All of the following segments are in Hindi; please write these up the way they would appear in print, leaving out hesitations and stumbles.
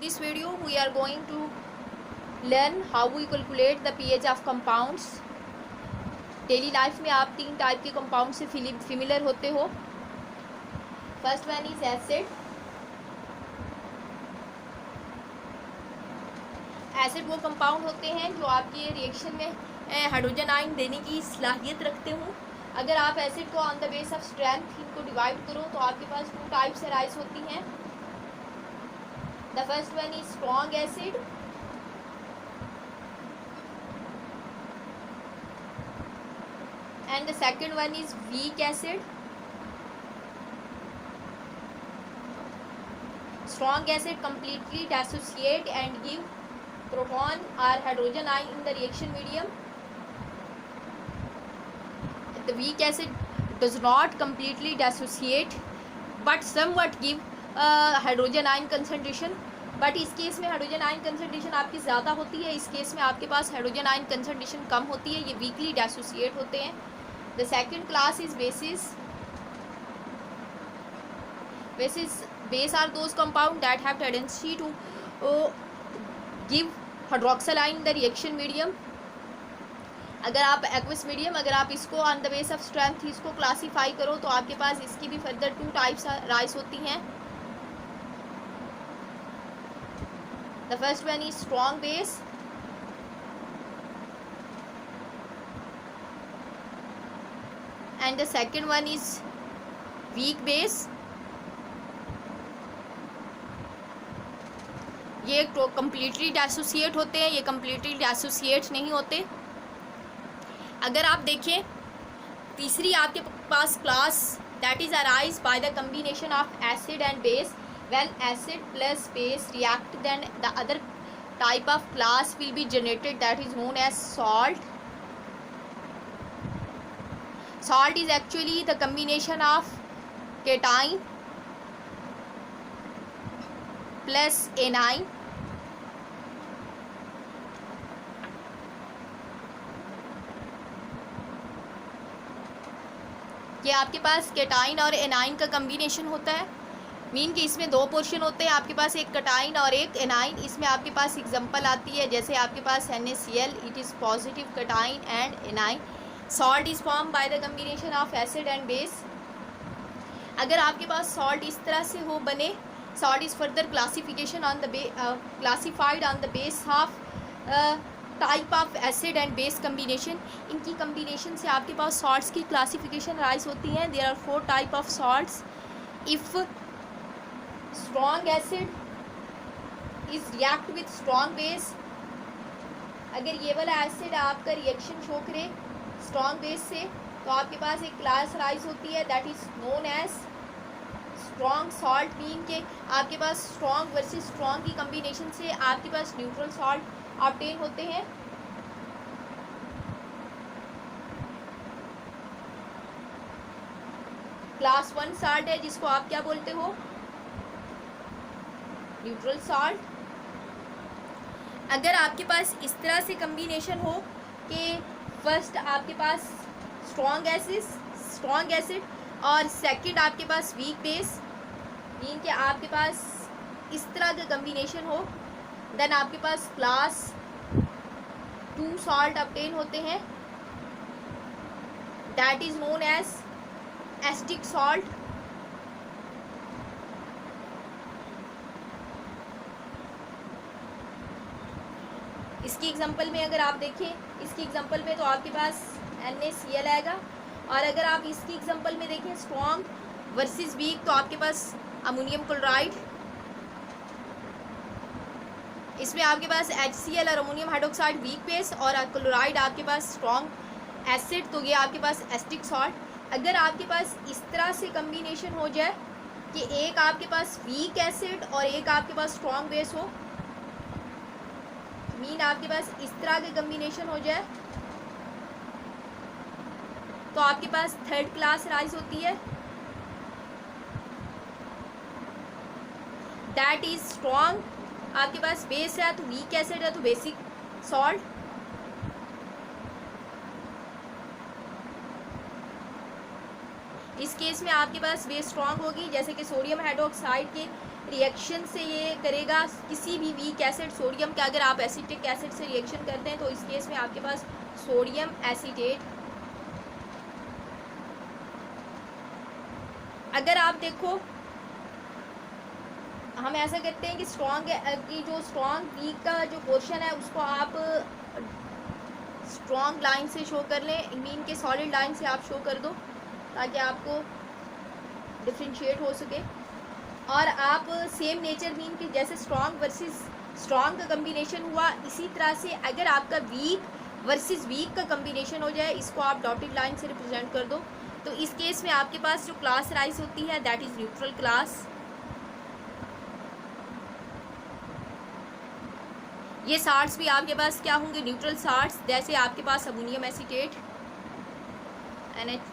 this video we are going to learn how we calculate the pH of compounds. Daily life में आप 3 टाइप के कंपाउंड से फिमिलर होते हो. First one is acid. Acid वो कंपाउंड होते हैं जो आपके रिएक्शन में हाइड्रोजन आयन देने की सलाहियत रखते हो. अगर आप एसिड को on the base of strength इनको डिवाइड करो तो आपके पास 2 टाइप्स अराइज होती हैं. The first one is strong acid and the second one is weak acid. Strong acid completely dissociate and give proton or hydrogen ion in the reaction medium. The weak acid does not completely dissociate but somewhat give hydrogen ion concentration. But इस केस में हाइड्रोजन आयन कंसंट्रेशन आपकी ज़्यादा होती है, इस केस में आपके पास हाइड्रोजन आयन कंसंट्रेशन कम होती है. ये वीकली डिसोसिएट होते हैं. The second class is bases. Base are those compound that have tendency to give hydroxyl ion in the reaction medium. अगर आप एक्वस मीडियम अगर आप इसको on the base of strength इसको क्लासीफाई करो तो आपके पास इसकी भी फर्दर 2 टाइप्स राइज होती हैं. The first one is strong base and the second one is weak base. ये completely dissociate होते हैं, ये completely dissociate नहीं होते. अगर आप देखें तीसरी आपके पास class that is arise by the combination of acid and base. When acid plus base react, then the other type of class will be generated that is known as salt. Salt is actually the combination of cation plus anion. ये आपके पास केटाइन और एनाइन का कम्बिनेशन होता है. मीन कि इसमें 2 पोर्शन होते हैं आपके पास, एक कटाइन और एक एनाइन. इसमें आपके पास एग्जांपल आती है जैसे आपके पास NaCl, it is positive cation and anion. Salt is form by the combination of acid and base. अगर आपके पास सॉल्ट इस तरह से हो बने, salt is further classification on the classified on the base of type of acid and base combination. इनकी कम्बिनेशन से आपके पास सॉल्ट्स की क्लासिफिकेशन राइज होती हैं. There are 4 type of salts. If strong acid is react with strong base, अगर ये वाला एसिड आपका रिएक्शन शो करे स्ट्रॉन्ग बेस से तो आपके पास एक क्लास राइज होती है that is known as strong salt. Mean के आपके पास स्ट्रॉन्ग वर्सेस स्ट्रॉन्ग की कम्बिनेशन से आपके पास न्यूट्रल सॉल्ट ऑब्टेन होते हैं. क्लास 1 सॉल्ट है जिसको आप क्या बोलते हो, न्यूट्रल सॉल्ट. अगर आपके पास इस तरह से कम्बिनेशन हो कि फर्स्ट आपके पास स्ट्रॉन्ग एसिड और सेकंड आपके पास वीक बेस, मीन कि आपके पास इस तरह का कम्बिनेशन हो, देन आपके पास क्लास 2 सॉल्ट ऑब्टेन होते हैं that is known as acetic salt. इसकी एग्जांपल में अगर आप देखें, इसकी एग्जांपल में तो आपके पास NaCl आएगा. और अगर आप इसकी एग्जांपल में देखें स्ट्रॉन्ग वर्सेस वीक तो आपके पास अमोनियम क्लोराइड. इसमें आपके पास HCl और अमोनियम हाइड्रोक्साइड वीक बेस और क्लोराइड आपके पास स्ट्रॉन्ग एसिड, तो ये आपके पास एसिटिक सॉल्ट. अगर आपके पास इस तरह से कम्बिनेशन हो जाए कि एक आपके पास वीक एसिड और एक आपके पास स्ट्रॉन्ग बेस हो, मीन आपके पास इस तरह के कम्बिनेशन हो जाए तो आपके पास 3rd क्लास राइज होती है दैट इज स्ट्रॉन्ग. आपके पास बेस है तो वीक एसिड है तो बेसिक सॉल्ट. इस केस में आपके पास बेस स्ट्रॉन्ग होगी, जैसे कि सोडियम हाइड्रोक्साइड के रिएक्शन से ये करेगा किसी भी वीक एसिड सोडियम का। अगर आप एसिटिक एसिड से रिएक्शन करते हैं तो इस केस में आपके पास सोडियम एसीटेट। अगर आप देखो हम ऐसा करते हैं कि स्ट्रॉन्ग की जो स्ट्रॉन्ग वीक का जो पोर्शन है उसको आप स्ट्रॉन्ग लाइन से शो कर लें, मीन के सॉलिड लाइन से आप शो कर दो ताकि आपको डिफ्रेंशिएट हो सके। और आप सेम नेचर मीन के जैसे स्ट्रॉन्ग वर्सेस स्ट्रॉन्ग का कम्बिनेशन हुआ, इसी तरह से अगर आपका वीक वर्सेस वीक का कम्बिनेशन हो जाए, इसको आप डॉटेड लाइन से रिप्रेजेंट कर दो। तो इस केस में आपके पास जो क्लास राइज होती है दैट इज़ न्यूट्रल क्लास। ये साल्ट्स भी आपके पास क्या होंगे, न्यूट्रल साल्ट्स, जैसे आपके पास अमोनियम एसीटेट NH।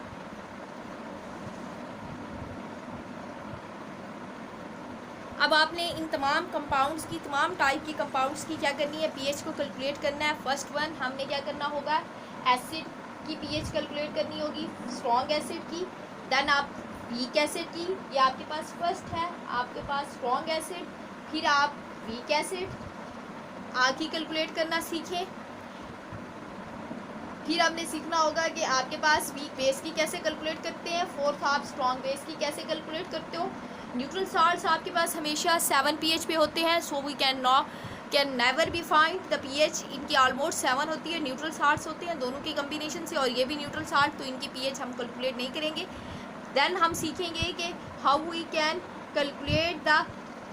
अब आपने इन तमाम कंपाउंड्स की, तमाम टाइप की कंपाउंड्स की क्या करनी है, पीएच को कैलकुलेट करना है। फर्स्ट वन हमने क्या करना होगा, एसिड की पीएच कैलकुलेट करनी होगी, स्ट्रॉन्ग एसिड की, देन आप वीक एसिड की, ये आपके पास फर्स्ट है, आपके पास स्ट्रॉन्ग एसिड, फिर आप वीक एसिड आगे कैलकुलेट करना सीखें। फिर हमने सीखना होगा कि आपके पास वीक बेस की कैसे कैलकुलेट करते हैं, फोर्थ आप स्ट्रॉन्ग बेस की कैसे कैलकुलेट करते हो। न्यूट्रल साल्ट्स आपके पास हमेशा 7 pH पे होते हैं, so we can never be find the pH, इनकी ऑलमोस्ट 7 होती है। न्यूट्रल साल्ट्स होते हैं दोनों के कम्बिनेशन से, और ये भी न्यूट्रल साल्ट, तो इनकी pH हम कैलकुलेट नहीं करेंगे। देन हम सीखेंगे कि how we can calculate the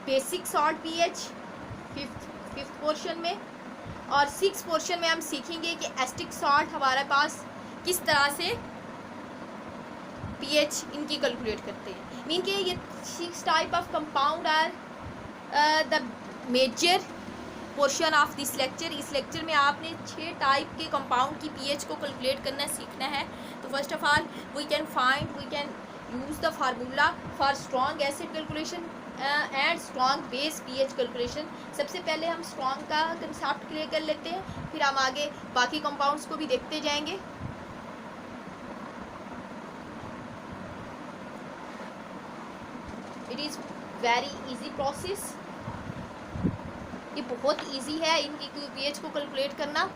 basic salt pH fifth portion में, और 6 पोर्शन में हम सीखेंगे कि एसिटिक सॉल्ट हमारे पास किस तरह से pH इनकी कैलकुलेट करते हैं। मीन के ये 6 type of compound are the major portion of this lecture. इस लेक्चर में आपने 6 टाइप के कंपाउंड की pH को कैलकुलेट करना सीखना है। तो first of all we can use the formula for strong acid calculation and strong base pH calculation. सबसे पहले हम स्ट्रॉन्ग का कंसेप्ट क्लियर कर लेते हैं, फिर हम आगे बाकी कंपाउंड्स को भी देखते जाएंगे। It is very easy process, ये बहुत इजी है इनकी pH को कैलकुलेट करना।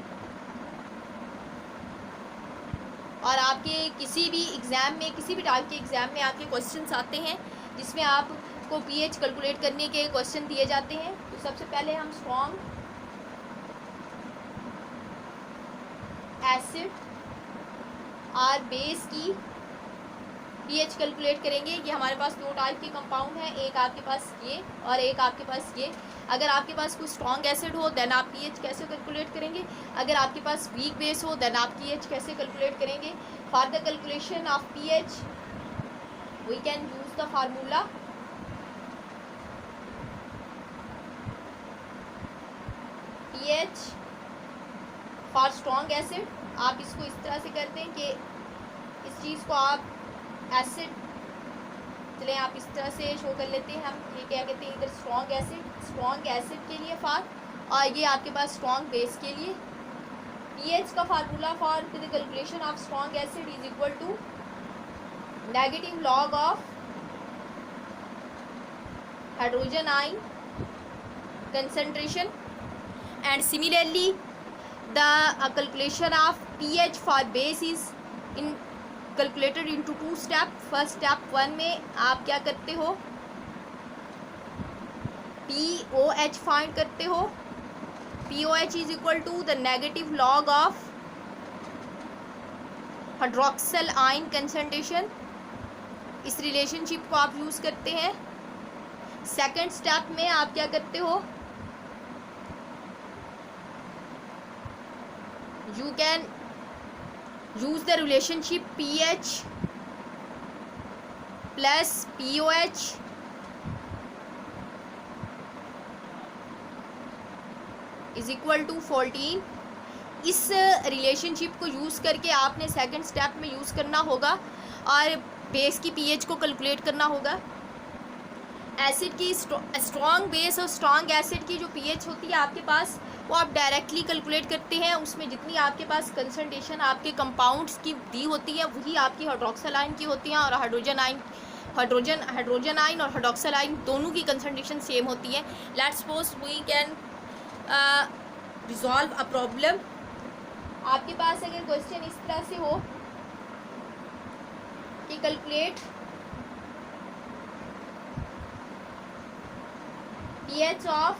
और आपके किसी भी एग्ज़ाम में, किसी भी टाइप के एग्ज़ाम में आपके क्वेश्चंस आते हैं जिसमें आपको pH कैलकुलेट करने के क्वेश्चन दिए जाते हैं। तो सबसे पहले हम स्ट्रॉन्ग एसिड और बेस की pH कैलकुलेट करेंगे। ये हमारे पास 2 टाइप के कंपाउंड हैं, एक आपके पास ये और एक आपके पास ये। अगर आपके पास कोई स्ट्रॉन्ग एसिड हो देन आप pH कैसे कैलकुलेट करेंगे, अगर आपके पास वीक बेस हो देन आप pH कैसे कैलकुलेट करेंगे। For the calculation of pH we can use the formula pH for strong acid. आप इसको इस तरह से करते हैं कि इस चीज़ को आप एसिड, चलें आप इस तरह से शो कर लेते हैं, हम ये क्या कहते हैं इधर स्ट्रॉन्ग एसिड के लिए फॉर, और ये आपके पास स्ट्रॉन्ग बेस के लिए। pH का formula for the calculation of strong acid is equal to negative log of hydrogen ion concentration, and similarly the calculation of pH for base is in calculated into 2 step. First step 1 में आप क्या करते हो, POH फाइंड करते हो। POH is equal to the negative log of hydroxyl ion concentration. इस रिलेशनशिप को आप यूज़ करते हैं। सेकंड स्टेप में आप क्या करते हो, you can use the relationship pH plus POH is equal to 14। इस रिलेशनशिप को यूज़ करके आपने सेकंड स्टेप में यूज़ करना होगा और बेस की pH को कैलकुलेट करना होगा। एसिड की स्ट्रॉन्ग बेस और स्ट्रॉन्ग एसिड की जो पीएच होती है आपके पास, वो आप डायरेक्टली कैलकुलेट करते हैं। उसमें जितनी आपके पास कंसंट्रेशन आपके कंपाउंड्स की दी होती है वही आपकी हाइड्रोक्सिल आयन की होती हैं, और हाइड्रोजन आयन और हाइड्रोक्सिल आयन दोनों की कंसंट्रेशन सेम होती है। Let's suppose we can resolve a problem. आपके पास अगर क्वेश्चन इस तरह से हो कि calculate pH of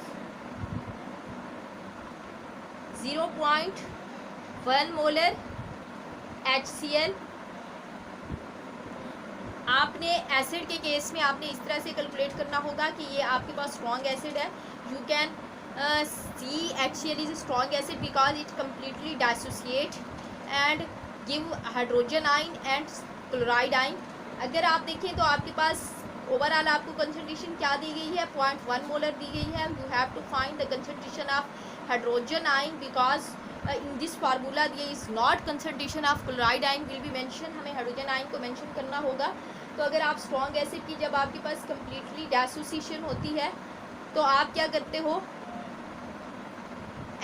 0.1 molar HCl। आपने एसिड के केस में आपने इस तरह से कैलकुलेट करना होगा कि ये आपके पास स्ट्रॉन्ग एसिड है। You can see HCl is strong acid because it completely dissociate and give hydrogen ion and chloride ion. अगर आप देखें तो आपके पास ओवरऑल आपको कंसंट्रेशन क्या दी गई है, 0.1 मोलर दी गई है। You have to find the concentration of hydrogen ion because in this formula दिए is not concentration of chloride ion will be mention. हमें हाइड्रोजन आयन को मेंशन करना होगा। तो अगर आप स्ट्रॉन्ग एसिड की जब आपके पास कम्प्लीटली डाइसोसिएशन होती है तो आप क्या करते हो,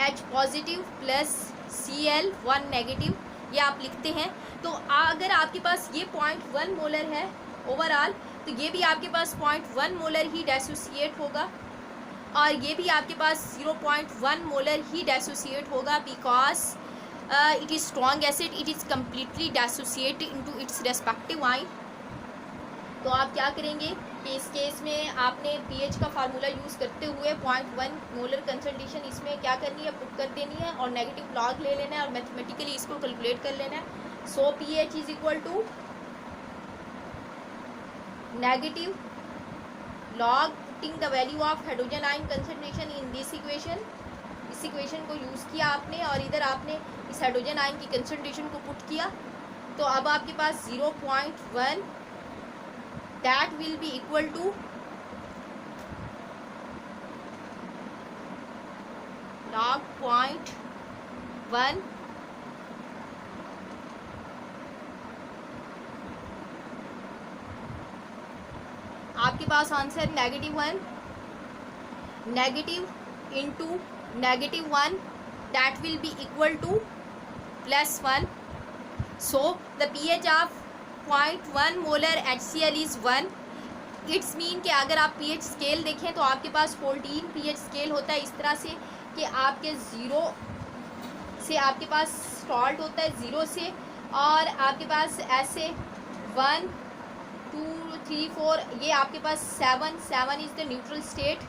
H positive plus Cl 1 negative, ये आप लिखते हैं। तो अगर आपके पास ये 0.1 मोलर है ओवरऑल, तो ये भी आपके पास 0.1 मोलर ही डाइसोसिएट होगा, और ये भी आपके पास 0.1 मोलर ही डाइसोसिएट होगा because it is strong acid, it is completely dissociate into its respective ion. तो आप क्या करेंगे कि इस केस में आपने पीएच का फार्मूला यूज़ करते हुए 0.1 मोलर कंसंट्रेशन इसमें क्या करनी है, पुट कर देनी है, और नेगेटिव लॉग ले लेना है और मैथमेटिकली इसको कैलकुलेट कर लेना है। So pH is equal to negative log putting the value of hydrogen ion concentration in this equation. इस इक्वेशन को यूज़ किया आपने और इधर आपने इस हाइड्रोजन आयन की कंसंट्रेशन को पुट किया। तो अब आपके पास 0.1 that will be equal to log 0.1 आपके पास answer -1 negative into -1 that will be equal to +1। So the pH of 0.1 molar HCl is 1। It's mean कि अगर आप pH स्केल देखें तो आपके पास 14 pH स्केल होता है, इस तरह से कि आपके 0 से आपके पास स्टार्ट होता है 0 से, और आपके पास ऐसे 1 2 3 4 ये आपके पास 7 इज़ द न्यूट्रल स्टेट।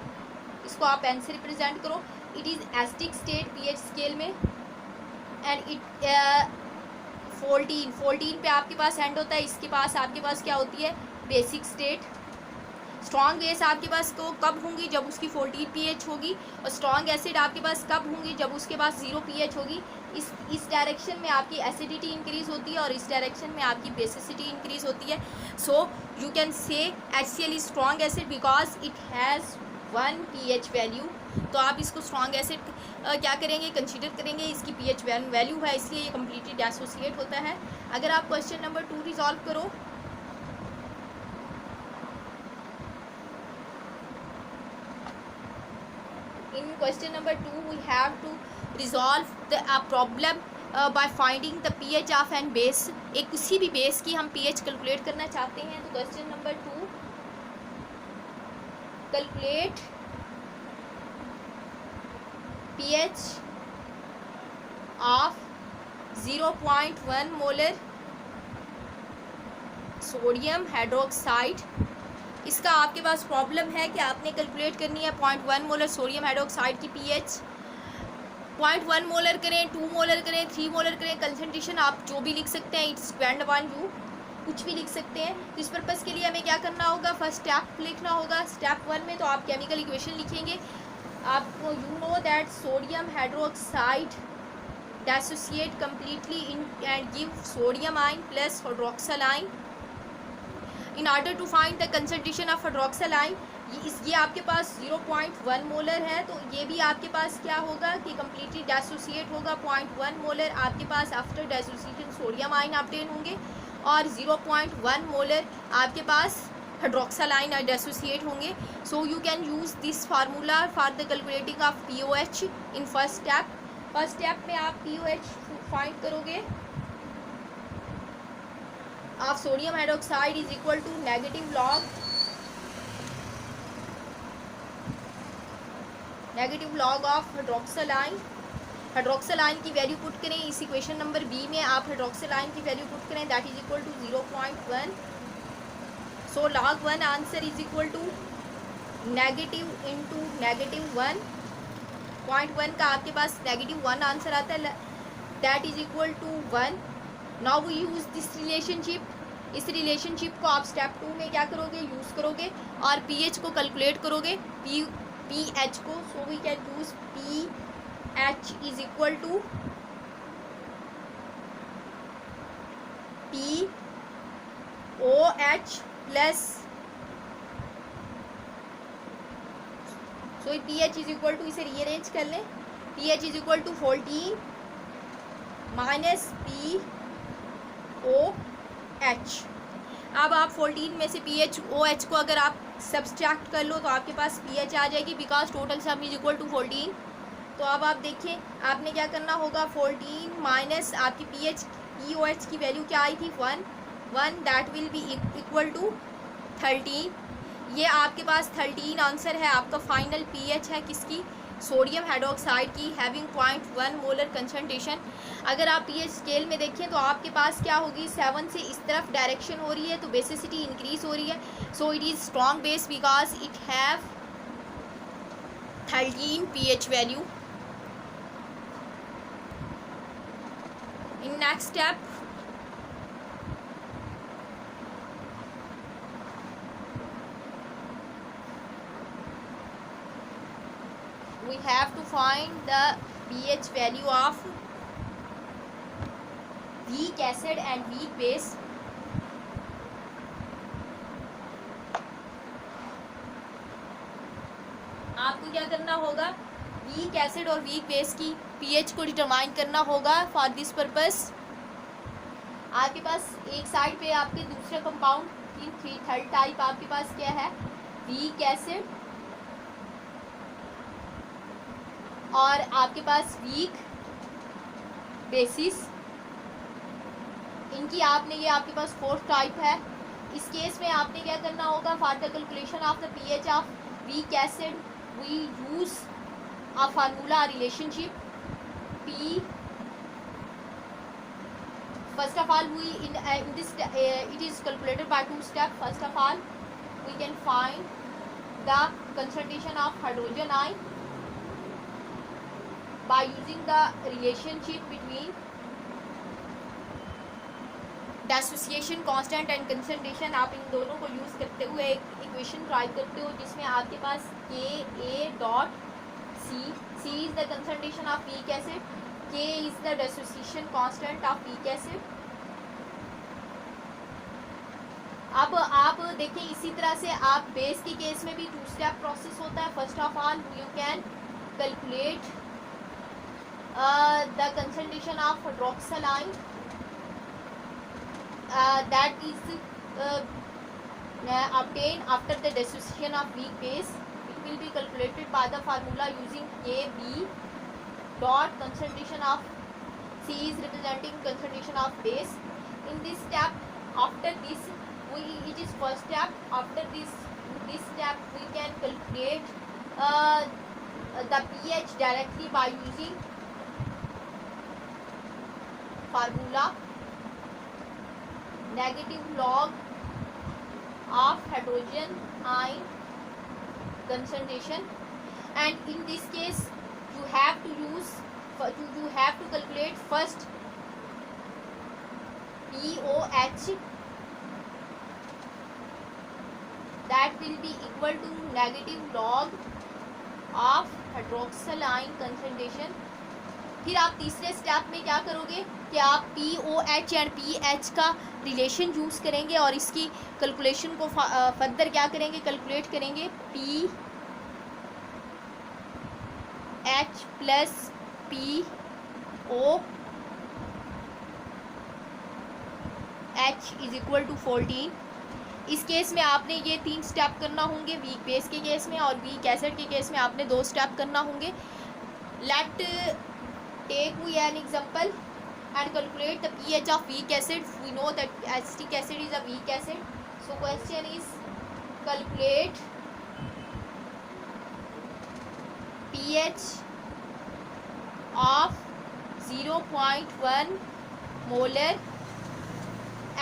इसको आप एन से रिप्रेजेंट करो। It is acidic state pH scale में, एंड इट 14 पे आपके पास एंड होता है। इसके पास आपके पास क्या होती है, बेसिक स्टेट। स्ट्रॉन्ग बेस आपके पास को कब होंगी, जब उसकी 14 pH होगी, और स्ट्रॉन्ग एसिड आपके पास कब होंगी, जब उसके पास 0 pH होगी। इस डायरेक्शन में आपकी एसिडिटी इंक्रीज़ होती है और इस डायरेक्शन में आपकी बेसिसिटी इंक्रीज़ होती है। सो you can say HCl is strong acid because it has 1 pH value. तो आप इसको स्ट्रॉन्ग एसिड क्या करेंगे, कंसीडर करेंगे, इसकी pH वैल्यू है, इसलिए ये कम्प्लीटली डिसोसिएट होता है। अगर आप क्वेश्चन नंबर 2 रिजॉल्व करो, in question number 2 we have to resolve the problem by finding the pH of an base। एक किसी भी बेस की हम pH कैलकुलेट करना चाहते हैं। तो question number 2, calculate pH of 0.1 molar sodium hydroxide. इसका आपके पास प्रॉब्लम है कि आपने कैलकुलेट करनी है 0.1 मोलर सोडियम हाइड्रोक्साइड की pH। 0.1 मोलर करें, 2 मोलर करें, 3 मोलर करें, कंसंट्रेशन आप जो भी लिख सकते हैं, इट्स डिपेंड अपॉन यू, कुछ भी लिख सकते हैं। तो इस पर्पज़ के लिए हमें क्या करना होगा, फर्स्ट स्टेप लिखना होगा। स्टेप 1 में तो आप केमिकल इक्वेशन लिखेंगे। आपको you know that sodium hydroxide dissociate completely in and give sodium ion plus hydroxyl ion. In order to find the concentration of hydroxyl ion, ये आपके पास 0.1 मोलर है, तो ये भी आपके पास क्या होगा कि कम्प्लीटली डिसोसिएट होगा। 0.1 मोलर आपके पास after dissociation sodium ion obtain होंगे, और 0.1 मोलर आपके पास हाइड्रोक्सालाइन डिसोसिएट होंगे. So you can use this formula for the calculating of POH in first step. First step में आप POH फाइंड करोगे of sodium hydroxide is equal to negative log of hydroxyl ion. Hydroxyl ion की वैल्यू पुट करें इस इक्वेशन नंबर बी में. आप हाइड्रोक्सालाइन की वैल्यू पुट करें that is equal to 0.1. So log 1 answer is equal to negative into -1. 0.1 का आपके पास -1 आंसर आता है that is equal to 1. Now we use this relationship. इस रिलेशनशिप को आप स्टेप 2 में क्या करोगे, यूज़ करोगे और pH को कैलकुलेट करोगे, pH को. So we can use pH is equal to POH plus. So pH is equal to, इसे रीअरेंज कर लें, pH is equal to 14 minus POH. अब आप 14 में से PHOH को अगर आप सब्सट्रैक्ट कर लो तो आपके पास pH आ जाएगी because total sum is equal to 14. तो अब आप देखिए आपने क्या करना होगा, 14 माइनस आपकी POH की वैल्यू क्या आई थी 1 that will be equal to 13. ये आपके पास 13 आंसर है. आपका फाइनल pH है किसकी, सोडियम हाइड्रोक्साइड की, हैविंग 0.1 मोलर कंसंट्रेशन. अगर आप pH स्केल में देखें तो आपके पास क्या होगी, 7 से इस तरफ डायरेक्शन हो रही है तो बेसिसिटी इंक्रीज हो रही है. So it is strong base because it have 13 pH value. In next step we have to find the pH value of weak acid and weak base. आपको क्या करना होगा, वीक एसिड और वीक बेस की pH को डिटरमाइन करना होगा. फॉर दिस पर्पस आपके पास एक साइड पे आपके दूसरे कंपाउंड की थर्ड टाइप आपके पास क्या है, वीक एसिड और आपके पास वीक बेसिस. इनकी आपने ये आपके पास फोर्थ टाइप है. इस केस में आपने क्या करना होगा, for the calculation of the pH of weak acid we use a formula relationship P. First of all we in this it is calculated by 2 step. First of all we can find the concentration of hydrogen ion by using the relationship between dissociation constant and concentration. आप इन दोनों को यूज़ करते हुए एक इक्वेशन राइट करते हो जिसमें आपके पास Ka.C is the concentration of weak acid, K is the dissociation constant of weak acid. अब आप देखें इसी तरह से आप बेस के केस में भी 2 स्टेप प्रोसेस होता है. First of all you can calculate the concentration of hydroxyline that is obtained after the dissociation of weak base. It will be calculated by the formula using Kb dot concentration of C is representing concentration of base. In this step, after this it is first step. After this step we can calculate the pH directly by using formula negative log of hydrogen ion concentration. And in this case you have to calculate first POH that will be equal to negative log of hydroxyl ion concentration. फिर आप तीसरे स्टेप में क्या करोगे कि आप POH एंड pH का रिलेशन यूज़ करेंगे और इसकी कैलकुलेशन को फर्दर क्या करेंगे, कैलकुलेट करेंगे. PH plus POH is equal to 14. इस केस में आपने ये 3 स्टेप करना होंगे वीक बेस के केस में, और वीक एसिड के केस में आपने 2 स्टेप करना होंगे। Let take we an example and calculate the pH of weak acid. We know that acetic acid is a weak acid. So question is calculate pH of 0.1 molar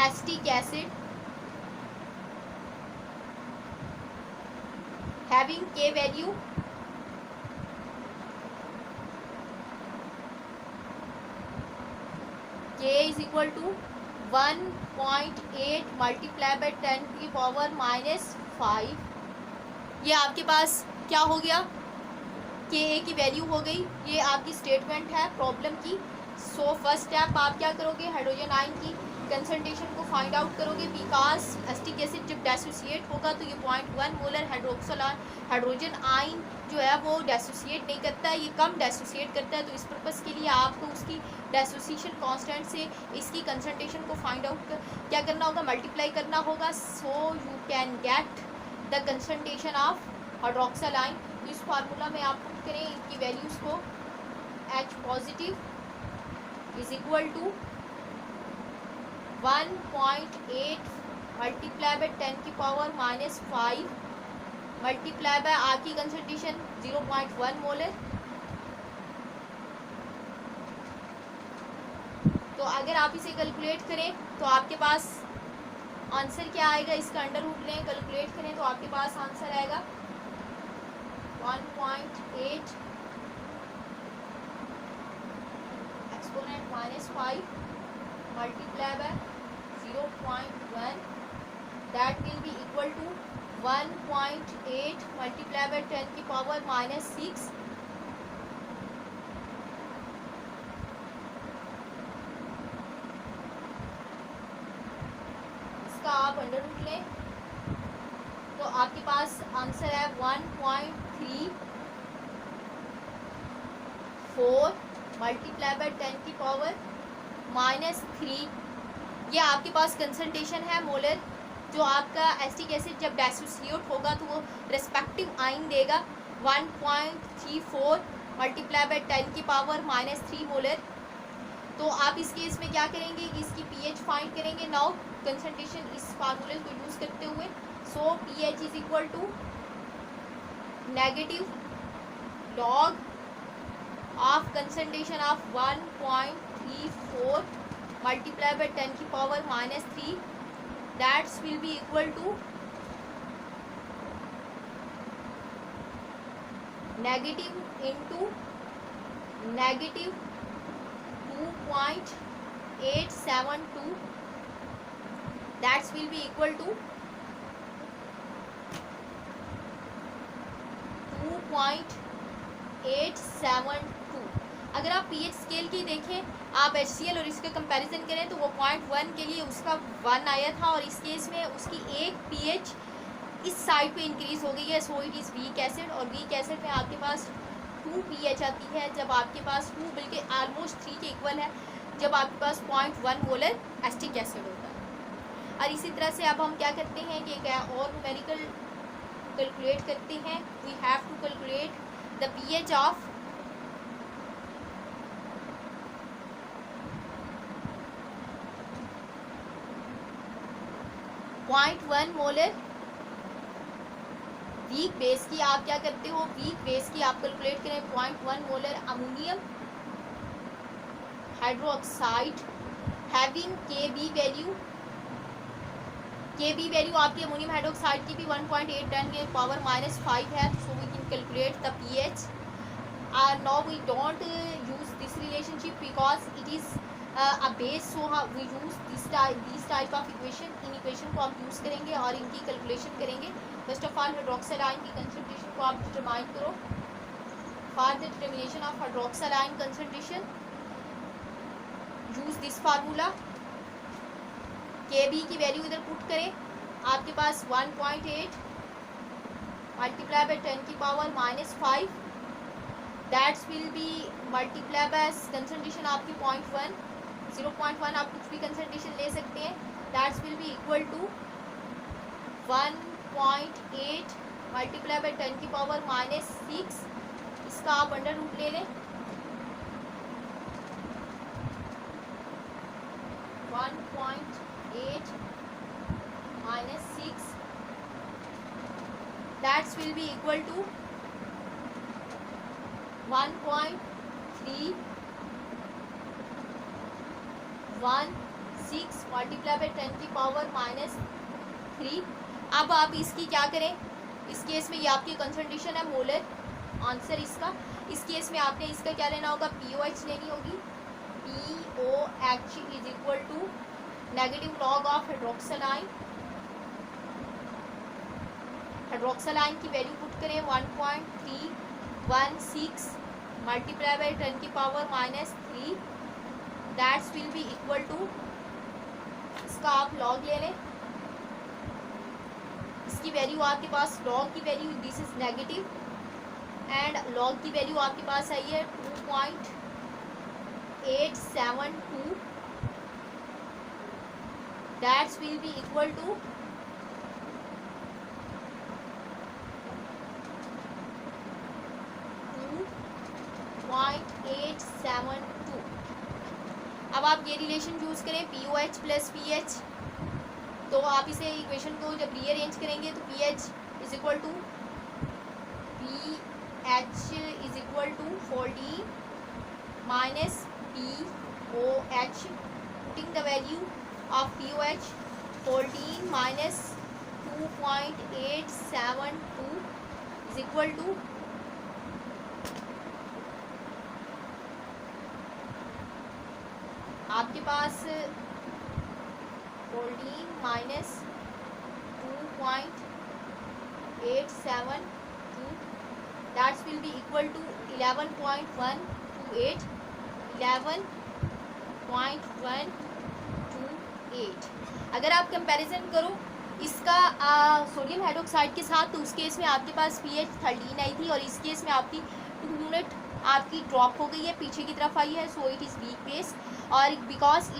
acetic acid having K value K is equal to 1.8 multiply by 10 की पावर -5। ये आपके पास क्या हो गया, Ka की वैल्यू हो गई। ये आपकी स्टेटमेंट है प्रॉब्लम की। सो फर्स्ट स्टेप आप क्या करोगे, हाइड्रोजन आयन की कंसंट्रेशन को फाइंड आउट करोगे। बिकॉज एसिटिक एसिड जब डिसोसिएट होगा तो ये 0.1 मोलर हाइड्रोजन आयन जो है वो डिसोसिएट नहीं करता है, ये कम डिसोसिएट करता है। तो इस पर्पज़ के लिए आपको उसकी डिसोसिएशन कांस्टेंट से इसकी कंसंट्रेशन को फाइंड आउट क्या करना होगा, मल्टीप्लाई करना होगा। सो you can get the concentration of hydroxyl ion. तो इस फार्मूला में आप पुट करें इनकी वैल्यूज़ को, H positive is equal to 1.8 multiply by 10 की पावर -5 मल्टीप्लाई बाय आपकी कंसंट्रेशन 0.1 मोलर। तो अगर आप इसे कैलकुलेट करें तो आपके पास आंसर क्या आएगा, इसका अंडर रूट लें, कैलकुलेट करें तो आपके पास आंसर आएगा 1.8 exponent -5 multiply by 0.1 that will be equal to 1.8 multiply by 10 की पावर -6। इसका आप अंडर रूट लें तो आपके पास आंसर है 1.34 मल्टीप्लाई बाय 10 की पावर -3। ये आपके पास कंसंट्रेशन है मोलर। जो आपका एसिटिक एसिड जब डिसोसिएट होगा तो वो रेस्पेक्टिव आयन देगा 1.34 मल्टीप्लाई बाय 10 की पावर -3 मोलर। तो आप इस केस में क्या करेंगे, इसकी पीएच फाइंड करेंगे। नाउ कंसंट्रेशन इस फार्मूले को यूज़ करते हुए, so pH is equal to negative log of concentration of 1.34 multiply by 10 की power -3 that will be equal to negative into negative 2.872 that will be equal to 2.872। अगर आप pH स्केल की देखें, आप HCl और इसके कंपैरिजन करें तो वो 0.1 के लिए उसका 1 आया था और इस केस में उसकी एक pH इस साइड पे इंक्रीज़ हो गई है। So it is weak acid, और वीक एसिड में आपके पास 2 pH आती है, जब आपके पास 2 बल्कि आलमोस्ट 3 के इक्वल है जब आपके पास 0.1 मोलर एसिटिक एसिड होता है। और इसी तरह से अब हम क्या करते हैं कि क्या और न्यूमेरिकल कैलकुलेट करते हैं। We have to calculate the pH of 0.1 molar weak base की। आप क्या करते हो, वीक बेस की आप कैलकुलेट करें 0.1 molar ammonium hydroxide having Kb value आपकी अमोनियम हाइड्रोक्साइड की भी 1.8 10 के पावर -5 है। So we can calculate the pH। Now we don't use this relationship because it is a base, so we use these type of equation। इन इक्वेशन को आप यूज़ करेंगे और इनकी कैलकुलेशन करेंगे। First of all hydroxide ion की कंसंट्रेशन को आप डिटरमाइन करो। For the determination of hydroxide ion concentration use this formula. Kb की वैल्यू इधर पुट करें, आपके पास 1.8 मल्टीप्लाई बाय 10 की power -5 that's will be multiply by concentration आपकी 0.1 आप कुछ भी कंसंट्रेशन ले सकते हैं। That's will be equal to 1.8 multiply by 10 की पावर -6, इसका आप अंडर रूट ले लें। 1.8 -6 that will be equal to 1.316 multiply by 10 की पावर -3। अब आप इसकी क्या करें, इस केस में ये आपकी कंसंट्रेशन है मोलर आंसर इसका। इस केस में आपने इसका क्या लेना होगा, POH लेनी होगी। POH is equal to negative log of hydroxyl ion. Hydroxyl ion की वैल्यू पुट करें 1.316 मल्टीप्लाई बाई 10 की power -3 that's will be equal to, इसका आप लॉग ले लें। इसकी वैल्यू आपके पास, लॉग की value this is negative and log की वैल्यू आपके पास आई है 2.872 that's will be equal to 2.872। अब आप ये रिलेशन यूज करें POH प्लस PH, तो आप इसे इक्वेशन को जब रीअरेंज करेंगे तो PH is equal to 14 minus POH, putting the value of POH 14 minus 2.872 is equal to आपके पास 14 minus 2.872 that's will be equal to 11.128 11.128। अगर आप कंपैरिजन करो इसका सोडियम हाइड्रोक्साइड के साथ, तो उस केस में आपके पास PH 13 आई थी और इस केस में आपकी 2 यूनिट आपकी ड्रॉप हो गई है, पीछे की तरफ आई है। So it is weak base और बिकॉज